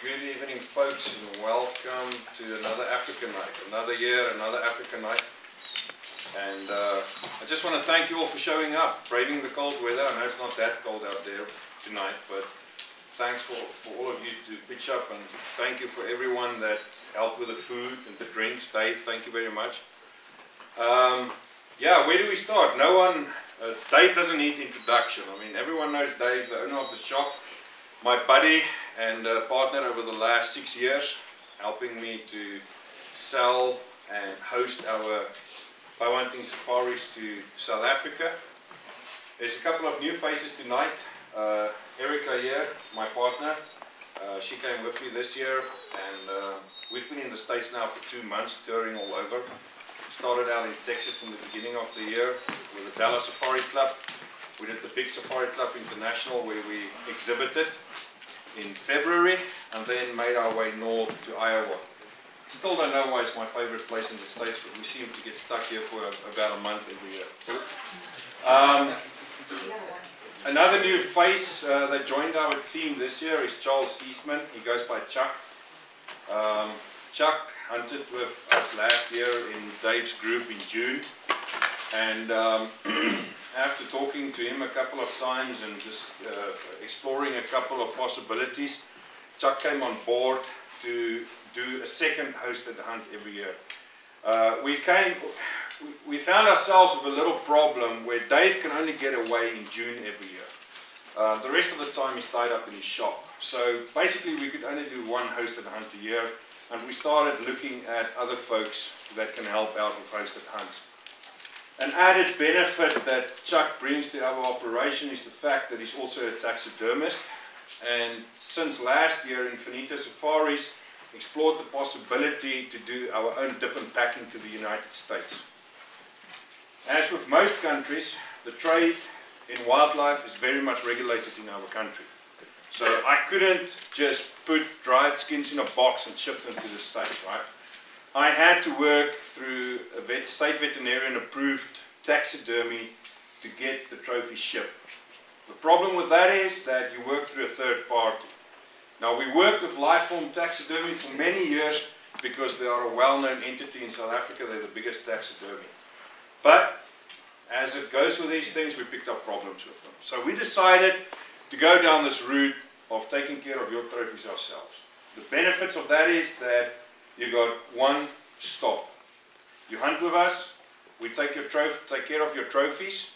Good evening, folks, and welcome to another African night. Another year, another African night. And I just want to thank you all for showing up, braving the cold weather. I know it's not that cold out there tonight, but thanks for all of you to pitch up, and thank you for everyone that helped with the food and the drinks. Dave, thank you very much. Yeah, where do we start? No one, Dave doesn't need introduction. I mean, everyone knows Dave, the owner of the shop, my buddy and partner over the last 6 years, helping me to sell and host our bow hunting safaris to South Africa. There's a couple of new faces tonight. Erica here, my partner, she came with me this year, and we've been in the States now for 2 months, touring all over. Started out in Texas in the beginning of the year with the Dallas Safari Club. We did the Big Safari Club International, where we exhibited in February, and then made our way north to Iowa. Still don't know why it's my favorite place in the States, but we seem to get stuck here for about a month every year. Another new face that joined our team this year is Charles Eastman. He goes by Chuck. Chuck hunted with us last year in Dave's group in June, and after talking to him a couple of times and just exploring a couple of possibilities, Chuck came on board to do a second hosted hunt every year. We found ourselves with a little problem where Dave can only get away in June every year. The rest of the time he's tied up in his shop. So basically we could only do one hosted hunt a year, and we started looking at other folks that can help out with hosted hunts. An added benefit that Chuck brings to our operation is the fact that he's also a taxidermist, and since last year Infinito Safaris explored the possibility to do our own dip and packing to the United States. As with most countries, the trade in wildlife is very much regulated in our country. So I couldn't just put dried skins in a box and ship them to the States, right? I had to work through a state veterinarian approved taxidermy to get the trophy shipped. The problem with that is that you work through a third party. Now, we worked with Lifeform Taxidermy for many years because they are a well-known entity in South Africa. They're the biggest taxidermy. But as it goes with these things, we picked up problems with them. So we decided to go down this route of taking care of your trophies ourselves. The benefits of that is that you got one stop. You hunt with us, we take care of your trophies,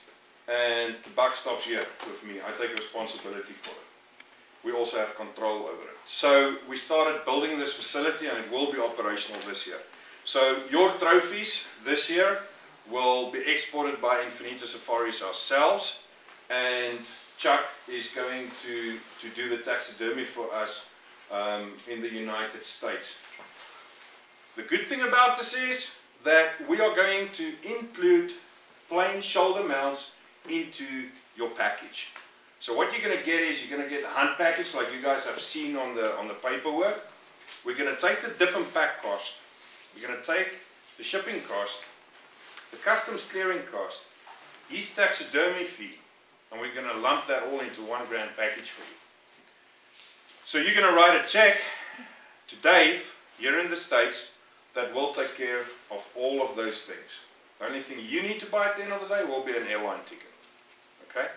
and the buck stops here with me. I take responsibility for it. We also have control over it. So we started building this facility, and it will be operational this year. So your trophies this year will be exported by Infinito Safaris ourselves, and Chuck is going to do the taxidermy for us in the United States. The good thing about this is that we are going to include plain shoulder mounts into your package. So what you're going to get is you're going to get a hunt package like you guys have seen on the paperwork. We're going to take the dip and pack cost. We're going to take the shipping cost, the customs clearing cost, his taxidermy fee, and we're going to lump that all into $1 grand package for you. So you're going to write a check to Dave here in the States that will take care of all of those things. The only thing you need to buy at the end of the day will be an airline ticket. Okay?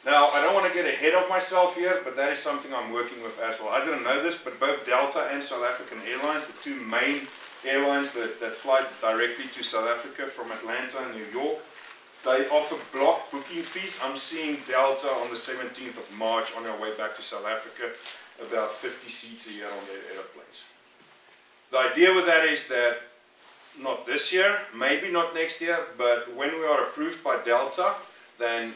Now, I don't want to get ahead of myself here, but that is something I'm working with as well. I didn't know this, but both Delta and South African Airlines, the two main airlines that fly directly to South Africa from Atlanta and New York, they offer block booking fees. I'm seeing Delta on the 17th of March on our way back to South Africa, about 50 seats a year on their airplanes. The idea with that is that not this year, maybe not next year, but when we are approved by Delta, then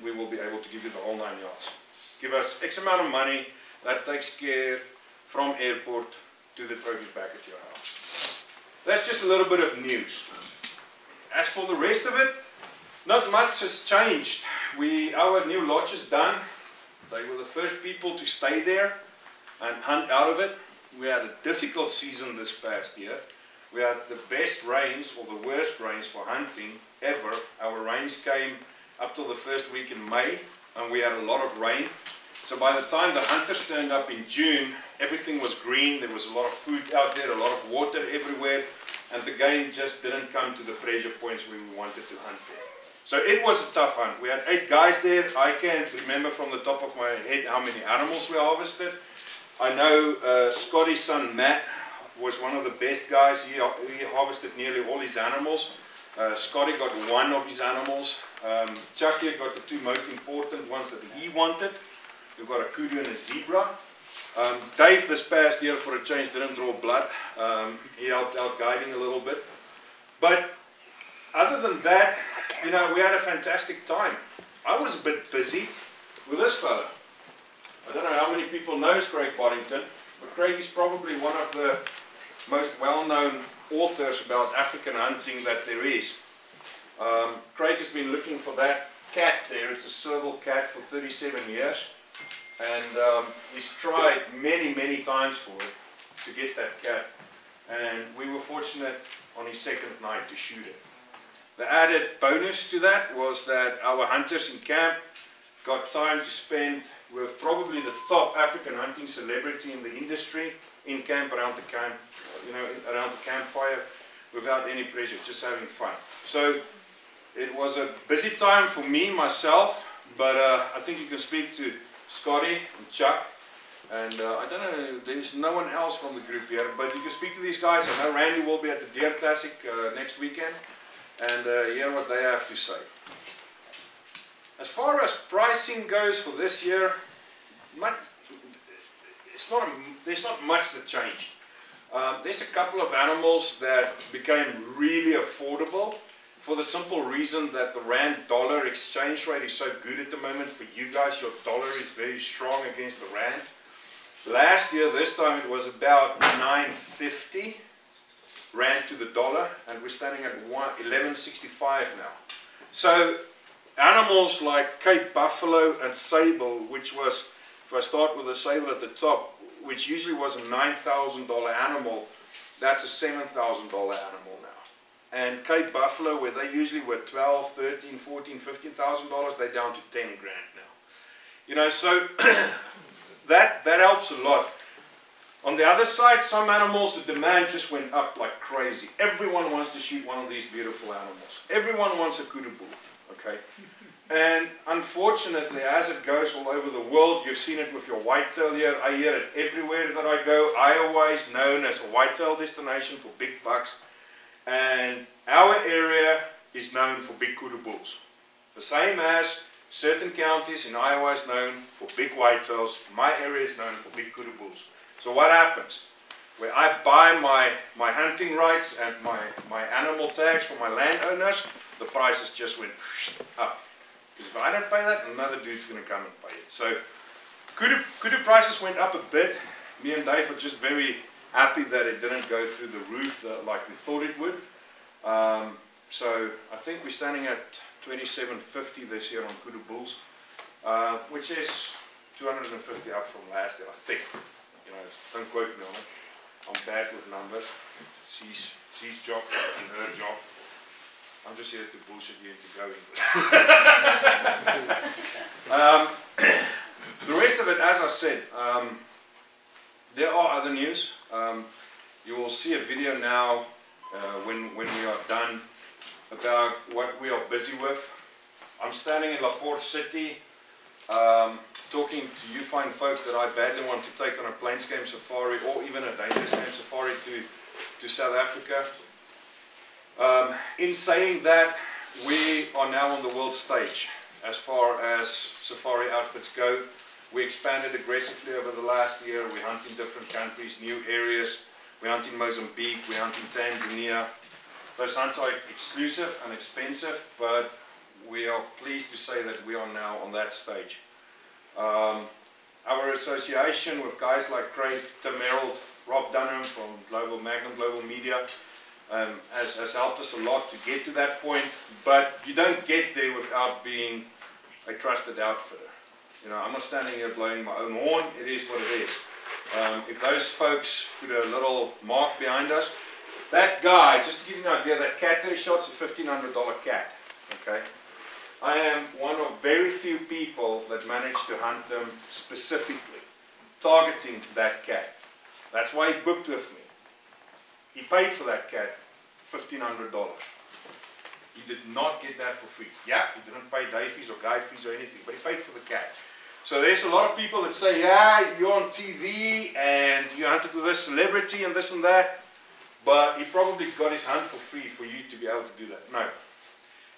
we will be able to give you the whole 9 yards. Give us X amount of money, that takes care from airport to the trophies back at your house. That's just a little bit of news. As for the rest of it, not much has changed. Our new lodge is done. They were the first people to stay there and hunt out of it. We had a difficult season this past year. We had the best rains, or the worst rains for hunting ever. Our rains came up till the first week in May, and we had a lot of rain. So by the time the hunters turned up in June, everything was green, there was a lot of food out there, a lot of water everywhere, and the game just didn't come to the pressure points where we wanted to hunt there. So it was a tough hunt. We had 8 guys there. I can't remember from the top of my head how many animals we harvested. I know Scotty's son Matt was one of the best guys. He harvested nearly all his animals. Scotty got 1 of his animals. Chucky got the 2 most important ones that he wanted. We've got a kudu and a zebra. Dave this past year for a change didn't draw blood. He helped out guiding a little bit. But other than that, you know, we had a fantastic time. I was a bit busy with this fella. I don't know how many people know Craig Boddington, but Craig is probably one of the most well-known authors about African hunting that there is. Craig has been looking for that cat there. It's a serval cat for 37 years. And he's tried many times for it to get that cat. And we were fortunate on his 2nd night to shoot it. The added bonus to that was that our hunters in camp got time to spend with probably the top African hunting celebrity in the industry in camp, around the camp, you know, around the campfire, without any pressure, just having fun. So it was a busy time for me, myself, but I think you can speak to Scotty and Chuck, and I don't know, there's no one else from the group here, but you can speak to these guys. I know Randy will be at the Deer Classic next weekend, and hear what they have to say. As far as pricing goes for this year, there's not much that changed. There's a couple of animals that became really affordable for the simple reason that the rand-dollar exchange rate is so good at the moment for you guys. Your dollar is very strong against the rand. Last year, this time, it was about 9.50 rand to the dollar, and we're standing at 11.65 now. So animals like Cape Buffalo and sable, which was, if I start with the sable at the top, which usually was a $9,000 animal, that's a $7,000 animal now. And Cape Buffalo, where they usually were $12, $13, $14, $15,000, they're down to 10 grand now. You know, so that helps a lot. On the other side, some animals, the demand just went up like crazy. Everyone wants to shoot one of these beautiful animals. Everyone wants a kudu bull, okay? And unfortunately, as it goes all over the world, you've seen it with your whitetail here. I hear it everywhere that I go. Iowa is known as a whitetail destination for big bucks. And our area is known for big kudu bulls. The same as certain counties in Iowa is known for big whitetails. My area is known for big kudu bulls. So what happens? Where I buy my hunting rights and my animal tags from my landowners, the prices just went up. Because if I don't pay that, another dude's going to come and pay it. So kudu prices went up a bit. Me and Dave are just very happy that it didn't go through the roof like we thought it would. So I think we're standing at $27.50 this year on kudu bulls, which is $250 up from last year, I think. You know, don't quote me on it. I'm bad with numbers. It's his job and her job. I'm just here to bullshit you into going. The rest of it, as I said, there are other news. You will see a video now when we are done about what we are busy with. I'm standing in La Porte City talking to you fine folks that I badly want to take on a plains game safari or even a dangerous game safari to South Africa. In saying that, we are now on the world stage as far as safari outfits go. We expanded aggressively over the last year. We hunt in different countries, new areas. We hunt in Mozambique, we hunt in Tanzania. Those hunts are exclusive and expensive, but we are pleased to say that we are now on that stage. Our association with guys like Craig, Tim Merrill, Rob Dunham from Magnum Global Media has helped us a lot to get to that point, but you don't get there without being a trusted outfitter. You know, I'm not standing here blowing my own horn. It is what it is. If those folks put a little mark behind us, that guy, just to give you an idea, that cat that he shot's a $1,500 cat. Okay, I am one of very few people that managed to hunt them specifically, targeting that cat. That's why he booked with me. He paid for that cat $1,500. He did not get that for free. Yeah, he didn't pay day fees or guide fees or anything, but he paid for the cat. So there's a lot of people that say, yeah, you're on TV and you hunted with this celebrity and this and that, but he probably got his hunt for free for you to be able to do that. No.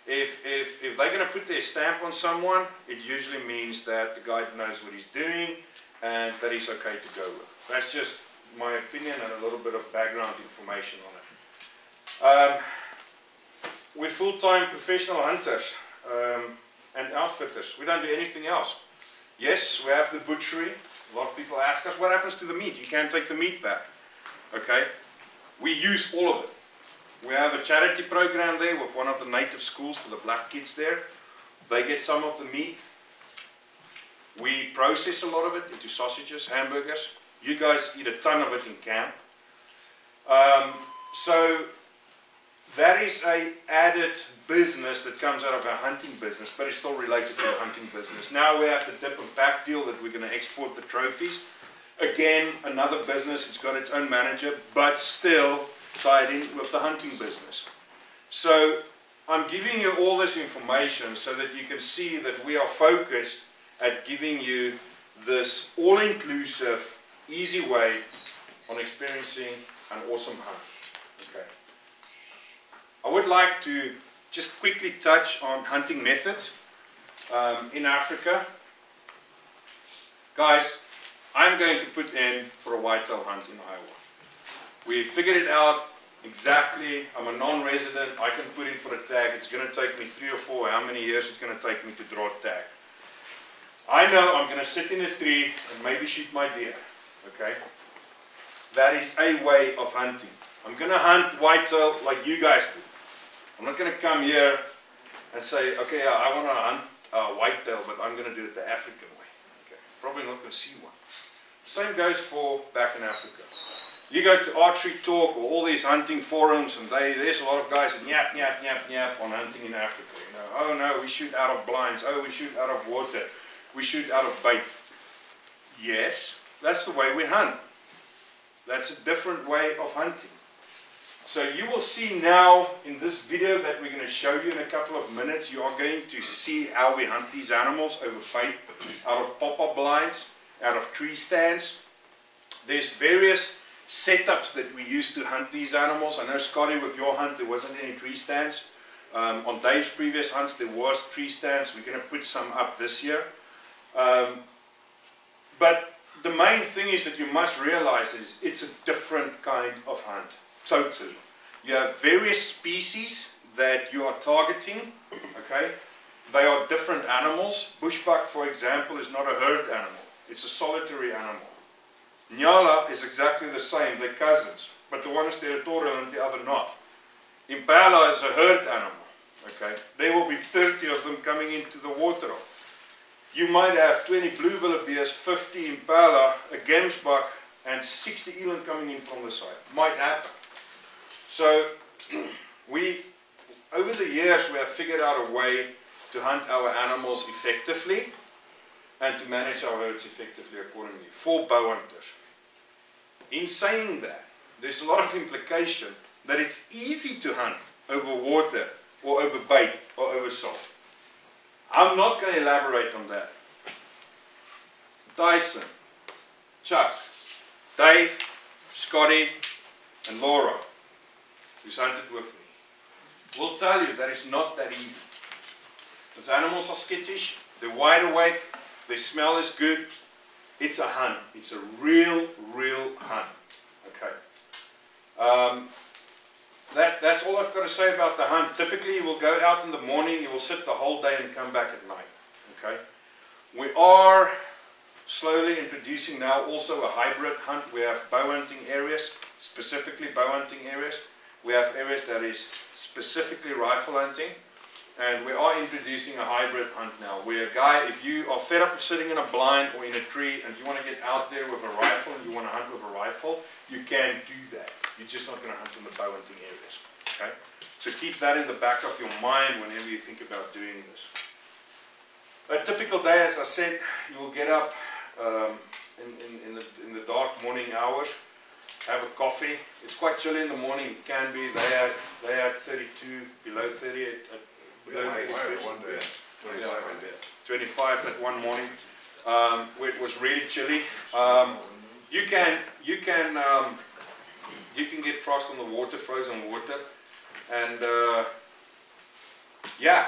If they're going to put their stamp on someone, it usually means that the guy knows what he's doing and that he's okay to go with. That's just my opinion and a little bit of background information on it. We're full-time professional hunters and outfitters. We don't do anything else. Yes, we have the butchery. A lot of people ask us, what happens to the meat? You can't take the meat back. Okay? We use all of it. We have a charity program there with one of the native schools for the black kids there. They get some of the meat. We process a lot of it into sausages, hamburgers. You guys eat a ton of it in camp. So that is an added business that comes out of our hunting business, but it's still related to the hunting business. Now we have the dip and pack deal that we're going to export the trophies. Again, another business. It's got its own manager, but still tied in with the hunting business. So I'm giving you all this information so that you can see that we are focused at giving you this all-inclusive, easy way on experiencing an awesome hunt. Okay. I would like to just quickly touch on hunting methods in Africa. Guys, I'm going to put in for a whitetail hunt in Iowa. We figured it out exactly. I'm a non-resident. I can put in for a tag. It's going to take me 3 or 4. How many years it's going to take me to draw a tag? I know I'm going to sit in a tree and maybe shoot my deer. Okay? That is a way of hunting. I'm going to hunt whitetail like you guys do. I'm not going to come here and say, okay, I want to hunt whitetail, but I'm going to do it the African way. Okay? Probably not going to see one. Same goes for back in Africa. You go to Archery Talk or all these hunting forums, and there's a lot of guys that yap, yap, yap, yap on hunting in Africa. You know, oh no, we shoot out of blinds. Oh, we shoot out of water. We shoot out of bait. Yes, that's the way we hunt. That's a different way of hunting. So you will see now in this video that we're going to show you in a couple of minutes, you are going to see how we hunt these animals over bait, out of pop-up blinds, out of tree stands. There's various setups that we use to hunt these animals. I know, Scotty, with your hunt there wasn't any tree stands. On Dave's previous hunts there was tree stands. We're going to put some up this year. But the main thing is that you must realize is it's a different kind of hunt. Totally. You have various species that you are targeting. Okay? They are different animals. Bushbuck, for example, is not a herd animal. It's a solitary animal. Nyala is exactly the same. They're cousins. But the one is territorial and the other not. Impala is a herd animal. Okay? There will be 30 of them coming into the water. You might have 20 blue wildebeest, 50 impala, a gamsbuck, and 60 eland coming in from the side. Might happen. So, over the years, we have figured out a way to hunt our animals effectively and to manage our herds effectively accordingly for bow hunters. In saying that, there's a lot of implication that it's easy to hunt over water or over bait or over salt. I'm not going to elaborate on that. Tyson, Chuck, Dave, Scotty, and Laura, who's hunted with me, will tell you that it's not that easy. These animals are skittish, they're wide awake, their smell is good. It's a hunt. It's a real hunt. Okay. That's all I've got to say about the hunt. Typically, you will go out in the morning, you will sit the whole day and come back at night. Okay. We are slowly introducing now also a hybrid hunt. We have bow hunting areas, specifically bow hunting areas. We have areas that is specifically rifle hunting. And we are introducing a hybrid hunt now, where a guy, if you are fed up of sitting in a blind or in a tree and you want to get out there with a rifle and you want to hunt with a rifle, you can do that. You're just not going to hunt in the bow hunting areas. Okay? So keep that in the back of your mind whenever you think about doing this. A typical day, as I said, you will get up in the dark morning hours, have a coffee. It's quite chilly in the morning. It can be. They had 32, below 30, below 25 that one morning, where it was really chilly. You can get frost on the water, frozen water, and yeah,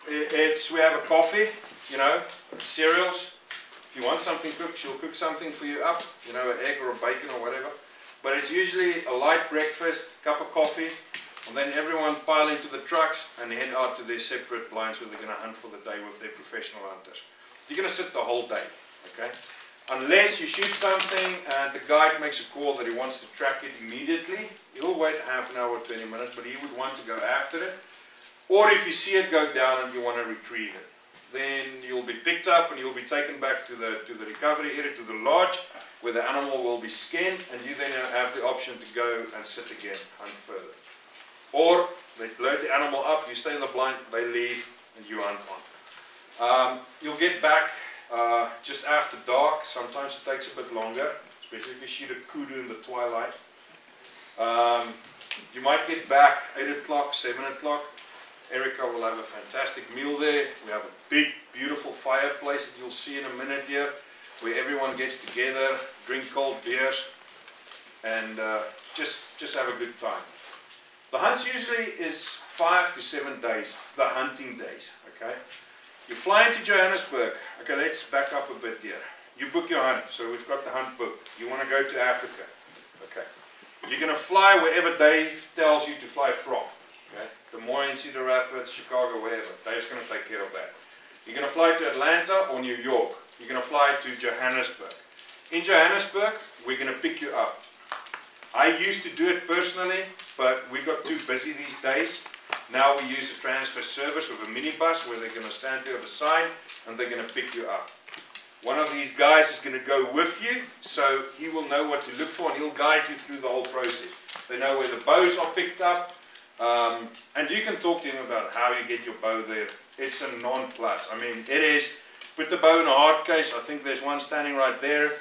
we have a coffee, you know, cereals. If you want something cooked, she'll cook something for you up, you know, an egg or a bacon or whatever. But it's usually a light breakfast, cup of coffee, and then everyone pile into the trucks and head out to their separate blinds where they're going to hunt for the day with their professional hunters. You're going to sit the whole day, okay? Unless you shoot something and the guide makes a call that he wants to track it immediately, he'll wait half an hour or 20 minutes, but he would want to go after it. Or if you see it go down and you want to retrieve it, then you'll be picked up and you'll be taken back to the recovery area, to the lodge, where the animal will be skinned, and you then have the option to go and sit again, hunt further. Or they load the animal up, you stay in the blind, they leave, and you hunt on. You'll get back just after dark. Sometimes it takes a bit longer, especially if you shoot a kudu in the twilight. You might get back 8 o'clock, 7 o'clock. Erica will have a fantastic meal there. We have a big, beautiful fireplace that you'll see in a minute here, where everyone gets together, drink cold beers, and just have a good time. The hunts usually is 5 to 7 days, the hunting days, okay? You fly into Johannesburg. Okay, let's back up a bit here. You book your hunt, so we've got the hunt booked. You want to go to Africa, okay? You're going to fly wherever Dave tells you to fly from, okay? Des Moines, Cedar Rapids, Chicago, wherever. Dave's going to take care of that. You're going to fly to Atlanta or New York. You're going to fly to Johannesburg. In Johannesburg, we're going to pick you up. I used to do it personally, but we got too busy these days. Now we use a transfer service with a minibus where they're going to stand there with a sign and they're going to pick you up. One of these guys is going to go with you, so he will know what to look for and he'll guide you through the whole process. They know where the bows are picked up, and you can talk to him about how you get your bow there. It's a non-plus. I mean, it is. Put the bow in a hard case. I think there's one standing right there.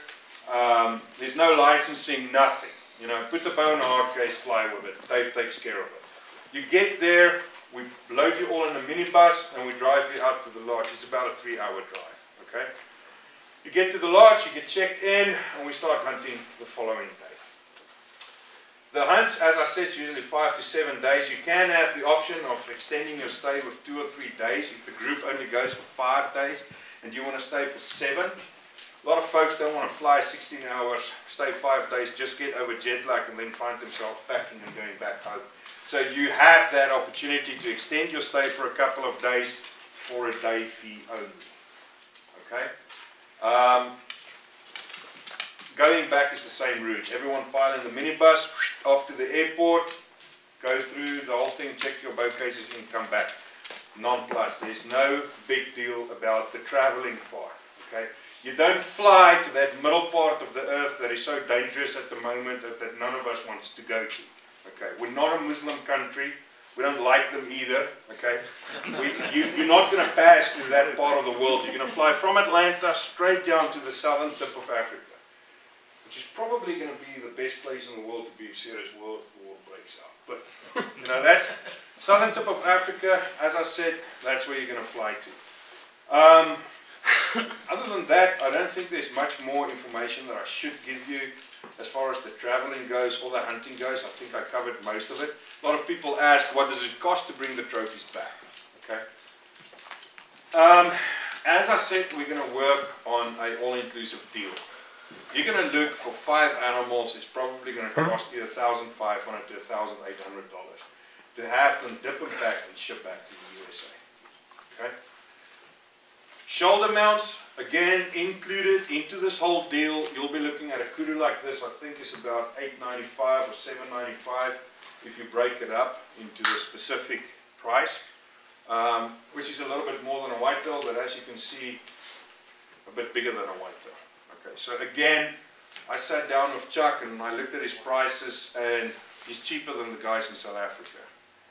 The's no licensing, nothing. You know, put the bow in a hard case, fly with it. Dave takes care of it. You get there, we load you all in a minibus, and we drive you out to the lodge. It's about a 3-hour drive, okay? You get to the lodge, you get checked in, and we start hunting the following day. The hunts, as I said, is usually 5 to 7 days. You can have the option of extending your stay with 2 or 3 days. If the group only goes for 5 days, and you want to stay for 7, a lot of folks don't want to fly 16 hours, stay 5 days, just get over jet lag and then find themselves packing and going back home. So you have that opportunity to extend your stay for a couple of days for a day fee only. Okay? Going back is the same route. Everyone pile in the minibus, off to the airport, go through the whole thing, check your bow cases and come back. Non-plus. There's no big deal about the traveling part. Okay? You don't fly to that middle part of the earth that is so dangerous at the moment that none of us wants to go to. Okay, we're not a Muslim country. We don't like them either. Okay, you're not going to pass through that part of the world. You're going to fly from Atlanta straight down to the southern tip of Africa, which is probably going to be the best place in the world to be if serious world war breaks out. But you know, that's southern tip of Africa. As I said, that's where you're going to fly to. Other than that, I don't think there's much more information that I should give you as far as the traveling goes or the hunting goes. I think I covered most of it. A lot of people ask, what does it cost to bring the trophies back? Okay. As I said, we're going to work on an all-inclusive deal. You're going to look for 5 animals. It's probably going to cost you $1,500 to $1,800 to have them dip and pack and ship back to the USA. Okay. Shoulder mounts, again, included into this whole deal. You'll be looking at a kudu like this. I think it's about $8.95 or $7.95 if you break it up into the specific price, which is a little bit more than a whitetail, but as you can see, a bit bigger than a whitetail. Okay, so again, I sat down with Chuck and I looked at his prices, and he's cheaper than the guys in South Africa,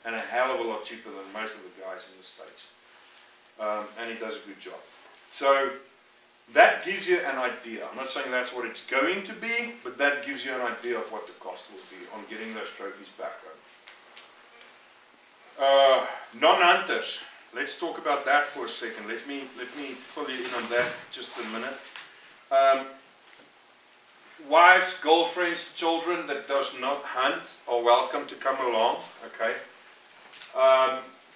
and a hell of a lot cheaper than most of the guys in the States. and he does a good job. So that gives you an idea. I'm not saying that's what it's going to be, but that gives you an idea of what the cost will be on getting those trophies back home. Non-hunters. Let's talk about that for a second. Let me fill you in on that just a minute. Wives, girlfriends, children that does not hunt are welcome to come along. Okay.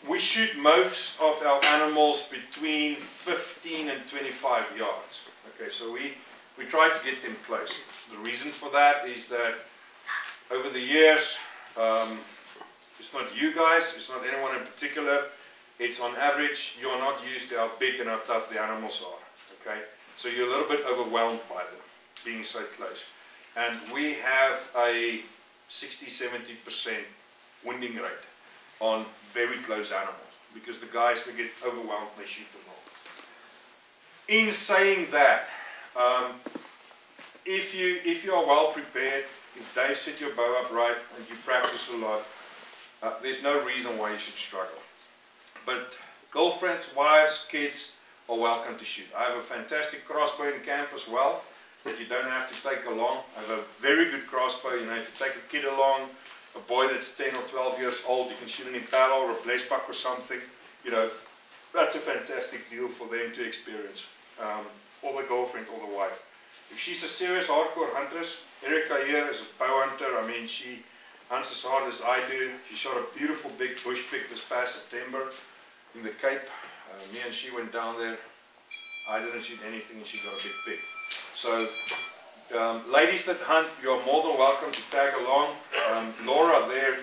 We shoot most of our animals between 15 and 25 yards. Okay, so we try to get them close. The reason for that is that over the years, it's not you guys, it's not anyone in particular, it's on average, you are not used to how big and how tough the animals are. Okay, so you're a little bit overwhelmed by them being so close. And we have a 60–70% winning rate on very close animals, because the guys, they get overwhelmed, they shoot them off. In saying that, if you are well prepared, if Dave set your bow up right and you practice a lot, there's no reason why you should struggle. But girlfriends, wives, kids are welcome to shoot. I have a fantastic crossbow in camp as well that you don't have to take along. I have a very good crossbow. You know, if you take a kid along, a boy that's 10 or 12 years old, you can shoot an impala or a blesbok or something. You know, that's a fantastic deal for them to experience. Or the girlfriend or the wife. If she's a serious hardcore huntress, Erica here is a bow hunter. I mean, she hunts as hard as I do. She shot a beautiful big bush pig this past September in the Cape. Me and she went down there. I didn't shoot anything and she got a big pig. So, ladies that hunt, you're more than welcome to tag along. Laura there,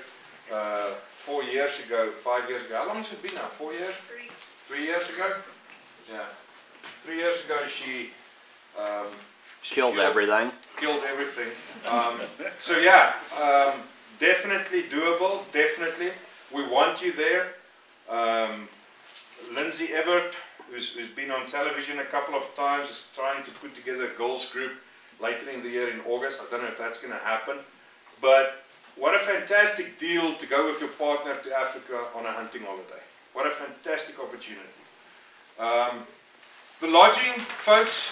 4 years ago, 5 years ago, how long has it been now? 4 years? 3 years ago? Yeah. 3 years ago she killed everything. Killed everything. So yeah, definitely doable, definitely. We want you there. Lindsay Everett, who's been on television a couple of times, is trying to put together a girls group later in the year in August. I don't know if that's going to happen. But what a fantastic deal to go with your partner to Africa on a hunting holiday. What a fantastic opportunity. The lodging, folks,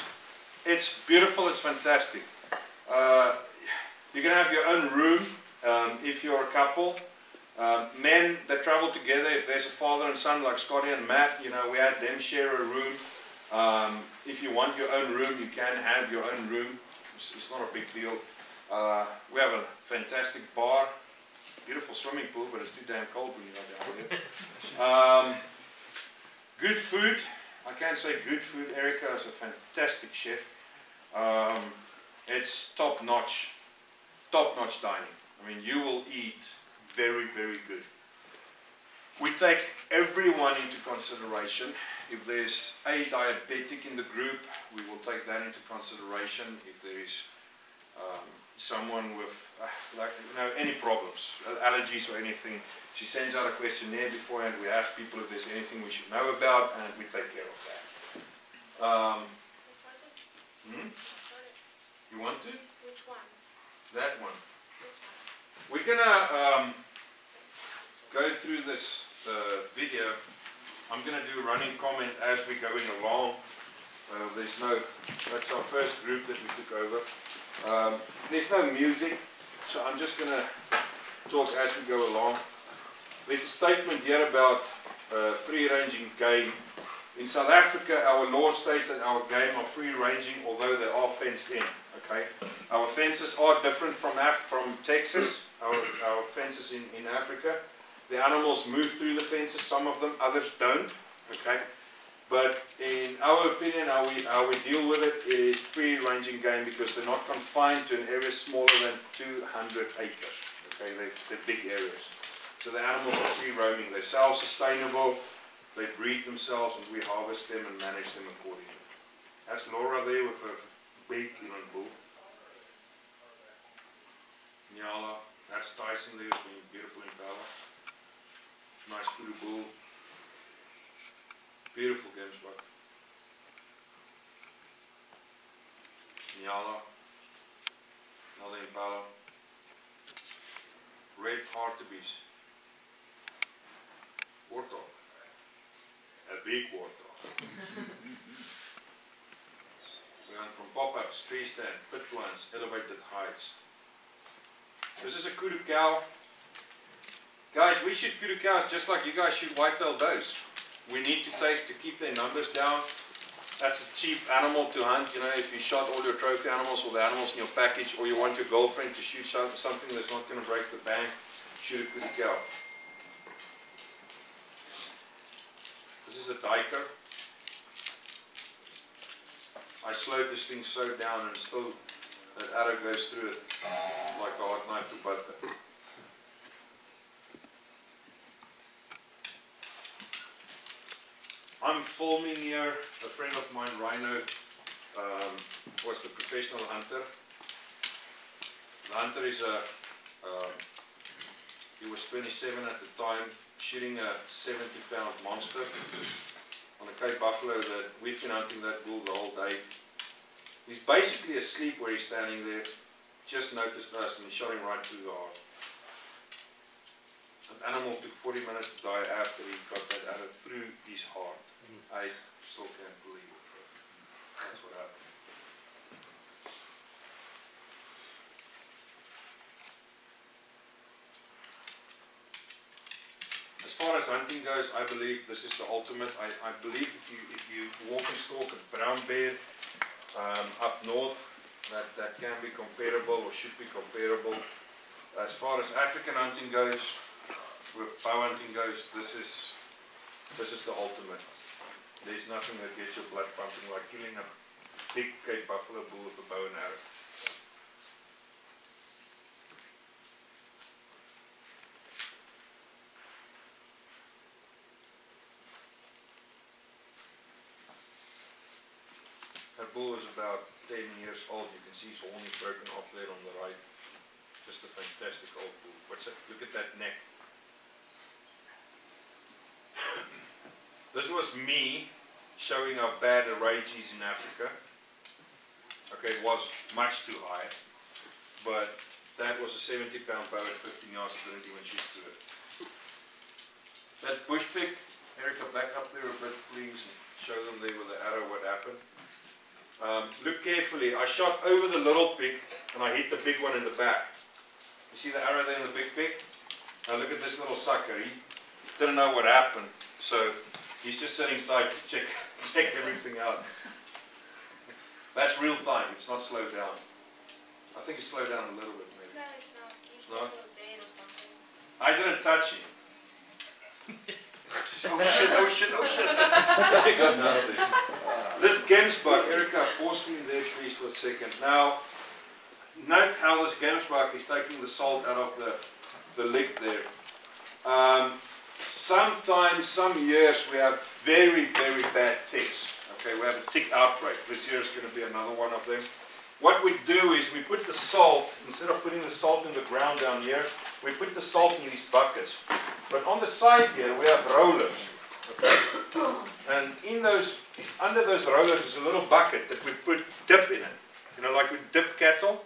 it's beautiful, it's fantastic. You're going to have your own room if you're a couple. Men that travel together, if there's a father and son like Scotty and Matt, you know, we had them share a room. If you want your own room, you can have your own room. It's not a big deal. We have a fantastic bar, beautiful swimming pool, but it's too damn cold when you're down here. Good food. I can't say good food. Erica is a fantastic chef. It's top-notch dining. I mean, you will eat very, very good. We take everyone into consideration. If there's a diabetic in the group, we will take that into consideration. If there is someone with like, you know, any problems, allergies or anything, she sends out a questionnaire beforehand. We ask people if there's anything we should know about, and we take care of that. You want to? Which one? That one. This one. We're gonna go through this video. I'm gonna do a running comment as we're going along. That's our first group that we took over. There's no music, so I'm just gonna talk as we go along. There's a statement here about free-ranging game. In South Africa, our law states that our game are free-ranging, although they are fenced in. Okay, our fences are different from Texas. Our fences in Africa, the animals move through the fences. Some of them, others don't. Okay, but in our opinion, how we deal with it is free-ranging game because they're not confined to an area smaller than 200 acres. Okay, they're big areas. So the animals are free-roaming. They're self-sustainable. They breed themselves, and we harvest them and manage them accordingly. That's Laura there with her big inland bull. Nyala. That's Tyson there with a beautiful impala. Nice blue bull. Beautiful gemsbok. Nyala. Another impala. Red hartebeest. Warthog. A big warthog. cuts, tree stand, pit lines, elevated heights. This is a kudu cow. Guys, we shoot kudu cows just like you guys shoot white-tailed does. We need to keep their numbers down. That's a cheap animal to hunt. You know, if you shot all your trophy animals or the animals in your package, or you want your girlfriend to shoot something that's not going to break the bank, shoot a kudu cow. This is a diker. I slowed this thing so down and still that arrow goes through it like a hot knife through butter. I'm filming here. A friend of mine, Rhino, was the professional hunter. The hunter is he was 27 at the time, shooting a 70-pound monster on a Cape buffalo that we've been hunting that bull the whole day. He's basically asleep where he's standing there, just noticed us and he shot him right through the heart. That animal took 40 minutes to die after he got that arrow through his heart. I still can't believe it, but that's what happened. As far as hunting goes, I believe this is the ultimate. I believe if you walk and stalk a brown bear up north, that can be comparable or should be comparable. As far as African hunting goes, with bow hunting goes, this is the ultimate. There's nothing that gets your blood pumping like killing a big Cape buffalo bull with a bow and arrow. That bull is about 10 years old. You can see his horn is broken off there on the right. Just a fantastic old bull. What's that? Look at that neck. This was me showing how bad the rage is in Africa. Okay, it was much too high, but that was a 70-pound bow at 15 yards. I didn't even shoot through it. That bush pig, Erica, back up there a bit, please, and show them there with the arrow what happened. Look carefully. I shot over the little pig, and I hit the big one in the back. You see the arrow there in the big pig? Now look at this little sucker. He didn't know what happened, so he's just sitting tight to check everything out. That's real time. It's not slowed down. I think it's slowed down a little bit, maybe. No, it's not. He No? was dead or something. I didn't touch him. Oh shit, oh shit, oh shit. He got out of there. This gemsbuck, Erica, pause me there please for a second. Now, note how this gemsbuck is taking the salt out of the lick there. Sometimes, some years, we have very, very bad ticks. Okay, we have a tick outbreak. This year is going to be another one of them. What we do is we put the salt, instead of putting the salt in the ground down here, we put the salt in these buckets. But on the side here, we have rollers. Okay? And in those, under those rollers is a little bucket that we put dip in it. You know, like we dip cattle.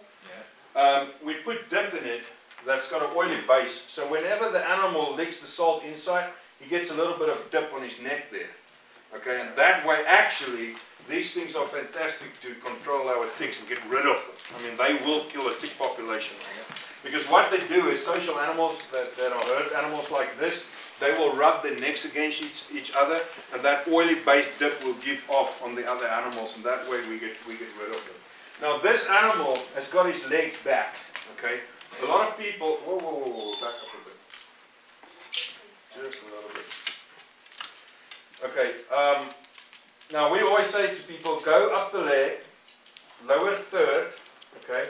Yeah. We put dip in it that's got an oily base. So whenever the animal licks the salt inside, he gets a little bit of dip on his neck there. Okay, and that way actually, these things are fantastic to control our ticks and get rid of them. I mean, they will kill a tick population. Because what they do is social animals that are herd animals like this, they will rub their necks against each other, and that oily base dip will give off on the other animals, and that way we get rid of them. Now this animal has got his legs back. Okay, a lot of people. Whoa, back up a bit. Just a little bit. Okay. Now we always say to people, go up the leg, lower third, okay,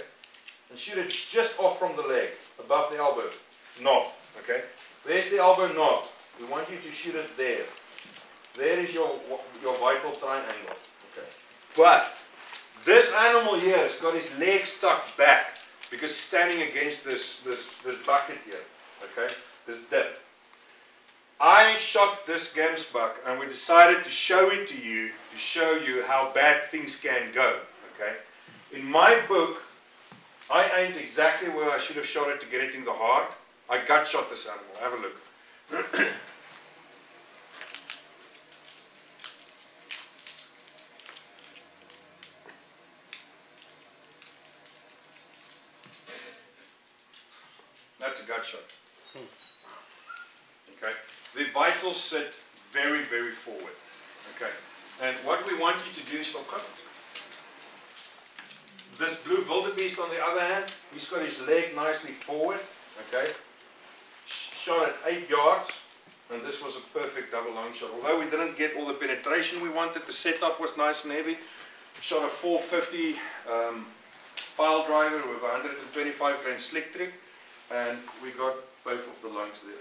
and shoot it just off from the leg, above the elbow, knob, okay. There's the elbow knob. We want you to shoot it there. There is your vital triangle, okay. But this animal here has got his legs tucked back because he's standing against this bucket here, okay, this dip. I shot this gemsbuck and we decided to show it to you, to show you how bad things can go, okay. In my book, I aimed exactly where I should have shot it to get it in the heart. I gut shot this animal. Have a look. that's a gut shot. Okay, the vitals sit very, very forward. Okay, and what we want you to do is look up. This blue wildebeest on the other hand, he's got his leg nicely forward. Okay, shot at 8 yards, and this was a perfect double long shot. Although we didn't get all the penetration we wanted, the setup was nice and heavy. Shot a 450 pile driver with 125 grain slick trick, and we got both of the lungs there.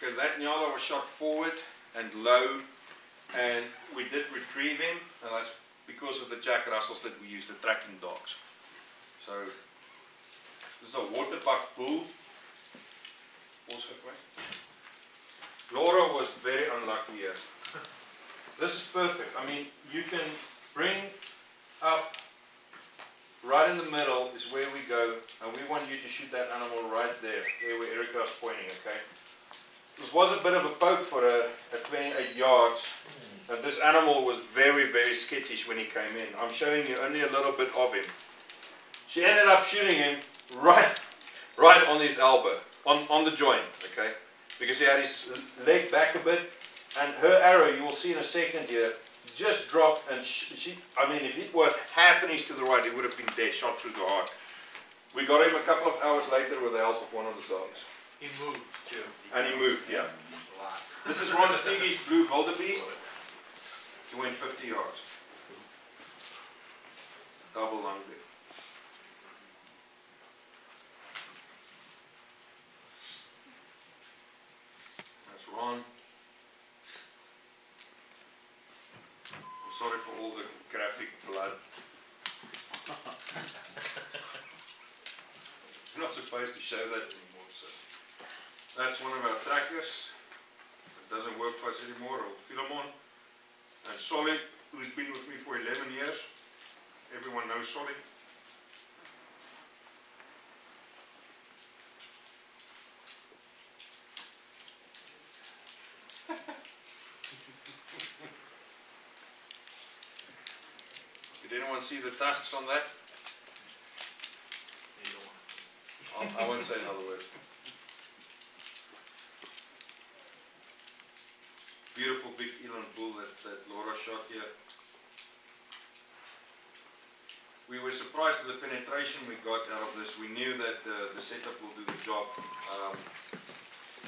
Okay, that Nyala was shot forward and low, and we did retrieve him, and that's because of the Jack Russells that we use, the tracking dogs. So, this is a waterbuck bull. Also, Laura was very unlucky here. This is perfect. I mean, you can bring up right in the middle is where we go, and we want you to shoot that animal right there where Erica's pointing, okay? This was a bit of a poke for a 28 yards, and this animal was very, very skittish when he came in. I'm showing you only a little bit of him. She ended up shooting him right on his elbow, on the joint, okay? Because he had his leg back a bit, and her arrow, you will see in a second here, just dropped, and I mean, if it was half an inch to the right, it would have been dead, shot through the heart. We got him a couple of hours later with the help of one of the dogs. He moved too. And he moved, yeah. This is Ron Stiggy's blue wildebeest. He went 50 yards. Double lung there. That's Ron. I'm sorry for all the graphic blood. You're not supposed to show that anymore. So. That's one of our trackers. It doesn't work for us anymore, or Philemon. And Solly, who's been with me for 11 years. Everyone knows Solly. Did anyone see the tusks on that? I won't say another word. Beautiful big eland bull that Laura shot here. We were surprised with the penetration we got out of this. We knew that the setup will do the job.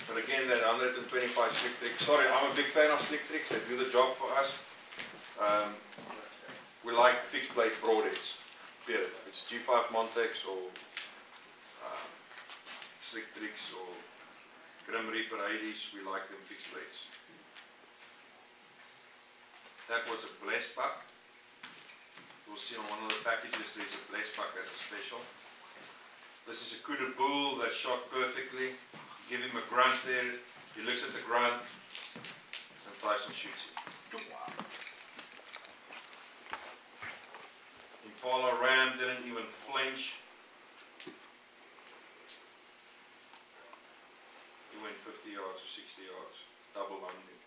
But again, that 125 slick tricks. Sorry, I'm a big fan of slick tricks. They do the job for us. We like fixed blade broadheads. Period. It's G5 Montex or slick tricks or Grim Reaper 80s. We like them fixed blades. That was a blessed buck. You'll see on one of the packages there's a blessed buck as a special. This is a Kudu bull that shot perfectly. Give him a grunt there. He looks at the grunt and Tyson shoots him. Impala ram didn't even flinch. He went 50 yards or 60 yards. Double lunging.